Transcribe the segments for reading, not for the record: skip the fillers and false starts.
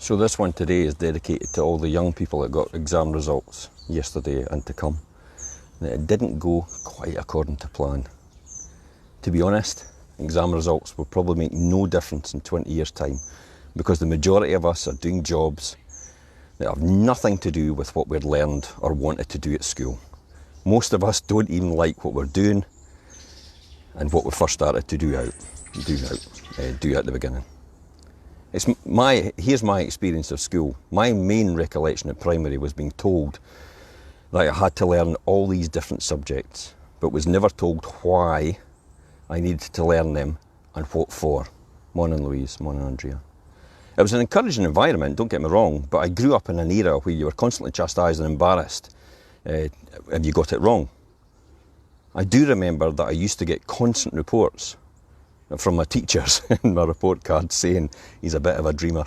So this one today is dedicated to all the young people that got exam results yesterday and to come. It didn't go quite according to plan. To be honest, exam results will probably make no difference in 20 years' time because the majority of us are doing jobs that have nothing to do with what we'd learned or wanted to do at school. Most of us don't even like what we're doing and what we first started to do at the beginning. Here's my experience of school. My main recollection at primary was being told that I had to learn all these different subjects, but was never told why I needed to learn them and what for. Morning Louise, morning Andrea. It was an encouraging environment, don't get me wrong, but I grew up in an era where you were constantly chastised and embarrassed if you got it wrong. I do remember that I used to get constant reports from my teachers in my report card saying he's a bit of a dreamer.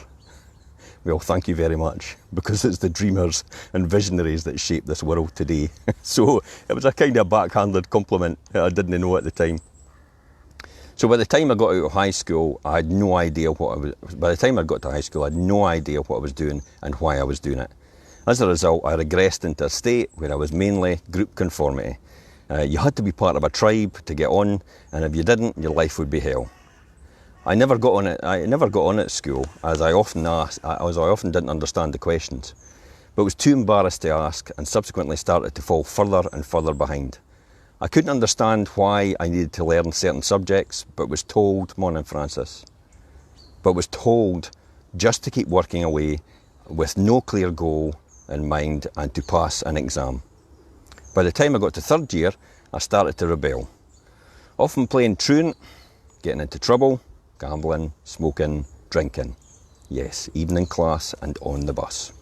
Well, thank you very much, because it's the dreamers and visionaries that shape this world today. So it was a kind of backhanded compliment that I didn't know at the time. So by the time I got out of high school, I had no idea what I was doing and why I was doing it. As a result, I regressed into a state where I was mainly group conformity. You had to be part of a tribe to get on, and if you didn't, your life would be hell. I never got on at school, as I often didn't understand the questions, but was too embarrassed to ask, and subsequently started to fall further and further behind. I couldn't understand why I needed to learn certain subjects, but was told, morning Francis, just to keep working away with no clear goal in mind and to pass an exam. By the time I got to third year, I started to rebel. Often playing truant, getting into trouble, gambling, smoking, drinking. Yes, even in class and on the bus.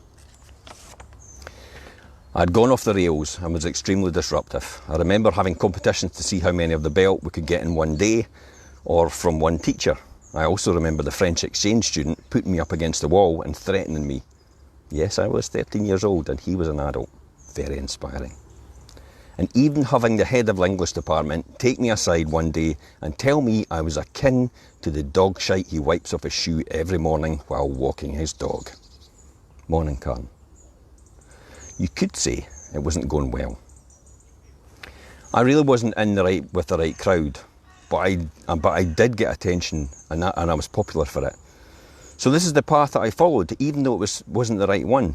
I'd gone off the rails and was extremely disruptive. I remember having competitions to see how many of the belt we could get in one day or from one teacher. I also remember the French exchange student putting me up against the wall and threatening me. Yes, I was 13 years old and he was an adult. Very inspiring. And even having the head of the English department take me aside one day and tell me I was akin to the dog shite he wipes off his shoe every morning while walking his dog. Morning, Karen. You could say it wasn't going well. I really wasn't with the right crowd, but I did get attention and I was popular for it. So this is the path that I followed, even though it wasn't the right one.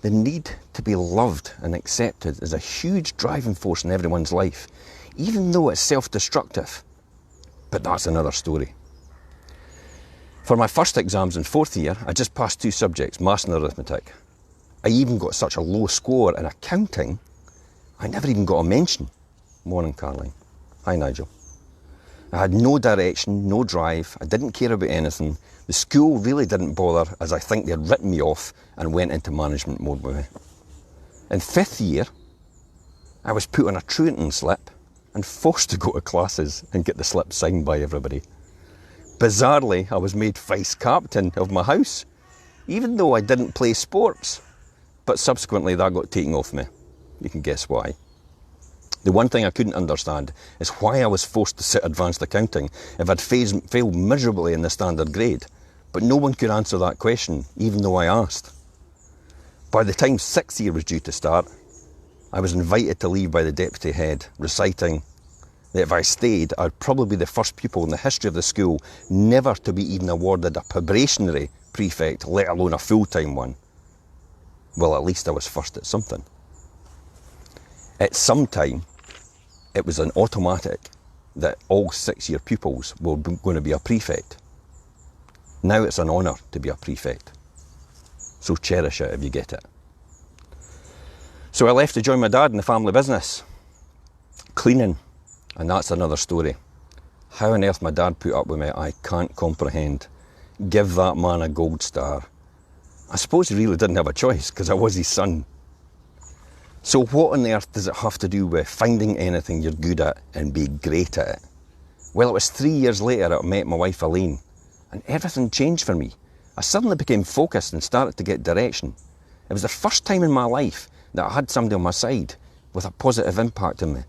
The need to be loved and accepted is a huge driving force in everyone's life, even though it's self-destructive. But that's another story. For my first exams in fourth year, I just passed 2 subjects, maths and arithmetic. I even got such a low score in accounting, I never even got a mention. Morning, Caroline. Hi, Nigel. I had no direction, no drive. I didn't care about anything. The school really didn't bother, as I think they'd written me off and went into management mode with me. In 5th year, I was put on a truanting slip and forced to go to classes and get the slip signed by everybody. Bizarrely, I was made vice captain of my house, even though I didn't play sports. But subsequently that got taken off me. You can guess why. The one thing I couldn't understand is why I was forced to sit advanced accounting if I'd failed miserably in the standard grade. But no one could answer that question, even though I asked. By the time 6th year was due to start, I was invited to leave by the deputy head, reciting that if I stayed, I'd probably be the first pupil in the history of the school never to be even awarded a probationary prefect, let alone a full-time one. Well, at least I was first at something. At some time, it was an automatic that all 6-year pupils were going to be a prefect. Now it's an honour to be a prefect. So cherish it if you get it. So I left to join my dad in the family business, cleaning, and that's another story. How on earth my dad put up with me, I can't comprehend. Give that man a gold star. I suppose he really didn't have a choice because I was his son. So what on earth does it have to do with finding anything you're good at and be great at it? Well, it was 3 years later I met my wife Elaine, and everything changed for me. I suddenly became focused and started to get direction. It was the first time in my life that I had somebody on my side with a positive impact on me.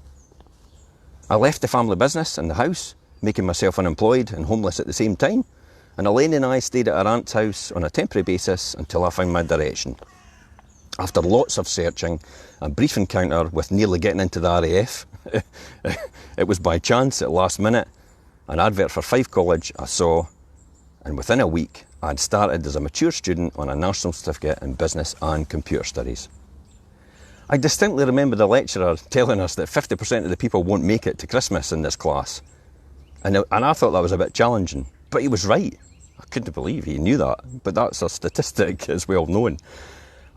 I left the family business and the house, making myself unemployed and homeless at the same time, and Elaine and I stayed at our aunt's house on a temporary basis until I found my direction. After lots of searching, a brief encounter with nearly getting into the RAF, it was by chance at last minute, an advert for Fife College I saw, and within a week I'd started as a mature student on a National Certificate in Business and Computer Studies. I distinctly remember the lecturer telling us that 50% of the people won't make it to Christmas in this class. And I thought that was a bit challenging, but he was right. I couldn't believe he knew that, but that's a statistic, it's well known.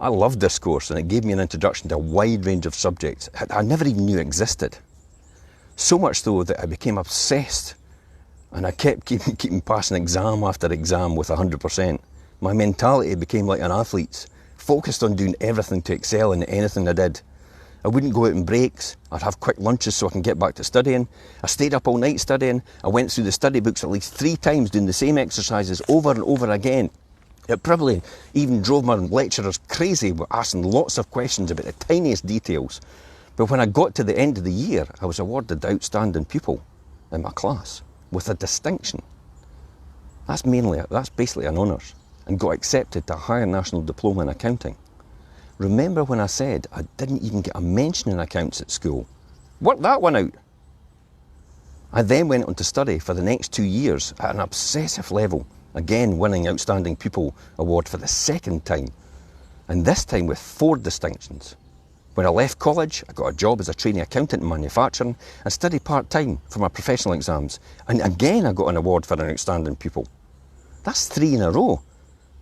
I loved this course and it gave me an introduction to a wide range of subjects I never even knew existed. So much so that I became obsessed and I kept keeping passing exam after exam with 100%. My mentality became like an athlete's, focused on doing everything to excel in anything I did. I wouldn't go out in breaks, I'd have quick lunches so I can get back to studying. I stayed up all night studying, I went through the study books at least 3 times doing the same exercises over and over again. It probably even drove my lecturers crazy asking lots of questions about the tiniest details. But when I got to the end of the year, I was awarded the outstanding pupil in my class with a distinction. That's basically an honours, and got accepted to a higher national diploma in accounting. Remember when I said I didn't even get a mention in accounts at school? Work that one out. I then went on to study for the next 2 years at an obsessive level, again winning Outstanding Pupil Award for the second time, and this time with 4 distinctions. When I left college, I got a job as a trainee accountant in manufacturing and studied part-time for my professional exams, and again I got an award for an Outstanding Pupil. That's 3 in a row.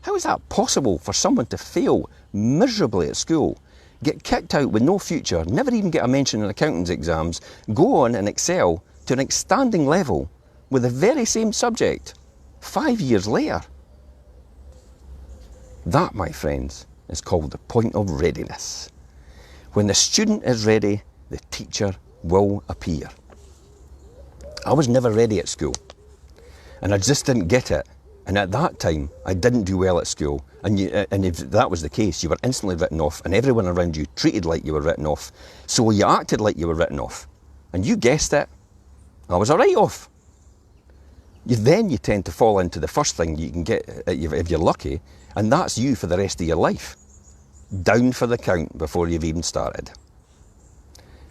How is that possible for someone to fail miserably at school, get kicked out with no future, never even get a mention in accountants exams, go on and excel to an outstanding level with the very same subject 5 years later? That, my friends, is called the point of readiness. When the student is ready, the teacher will appear. I was never ready at school, and I just didn't get it. And at that time, I didn't do well at school. And if that was the case, you were instantly written off, and everyone around you treated like you were written off. So you acted like you were written off. And you guessed it, I was a write-off. Then you tend to fall into the first thing you can get if you're lucky, and that's you for the rest of your life. Down for the count before you've even started.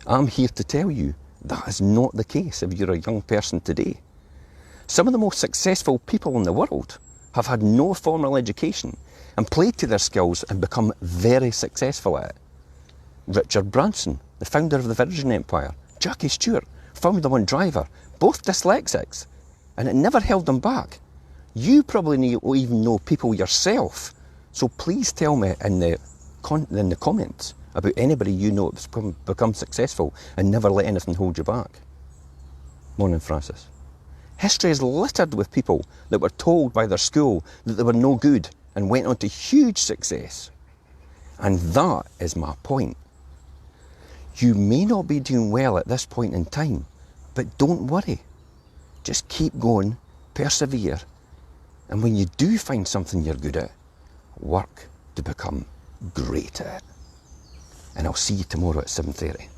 I'm here to tell you that is not the case if you're a young person today. Some of the most successful people in the world have had no formal education and played to their skills and become very successful at it. Richard Branson, the founder of the Virgin Empire, Jackie Stewart, Formula One driver, both dyslexics, and it never held them back. You probably even know people yourself, so please tell me in the comments about anybody you know that's become successful and never let anything hold you back. Morning, Francis. History is littered with people that were told by their school that they were no good and went on to huge success. And that is my point. You may not be doing well at this point in time, but don't worry. Just keep going, persevere, and when you do find something you're good at, work to become great at it. And I'll see you tomorrow at 7:30.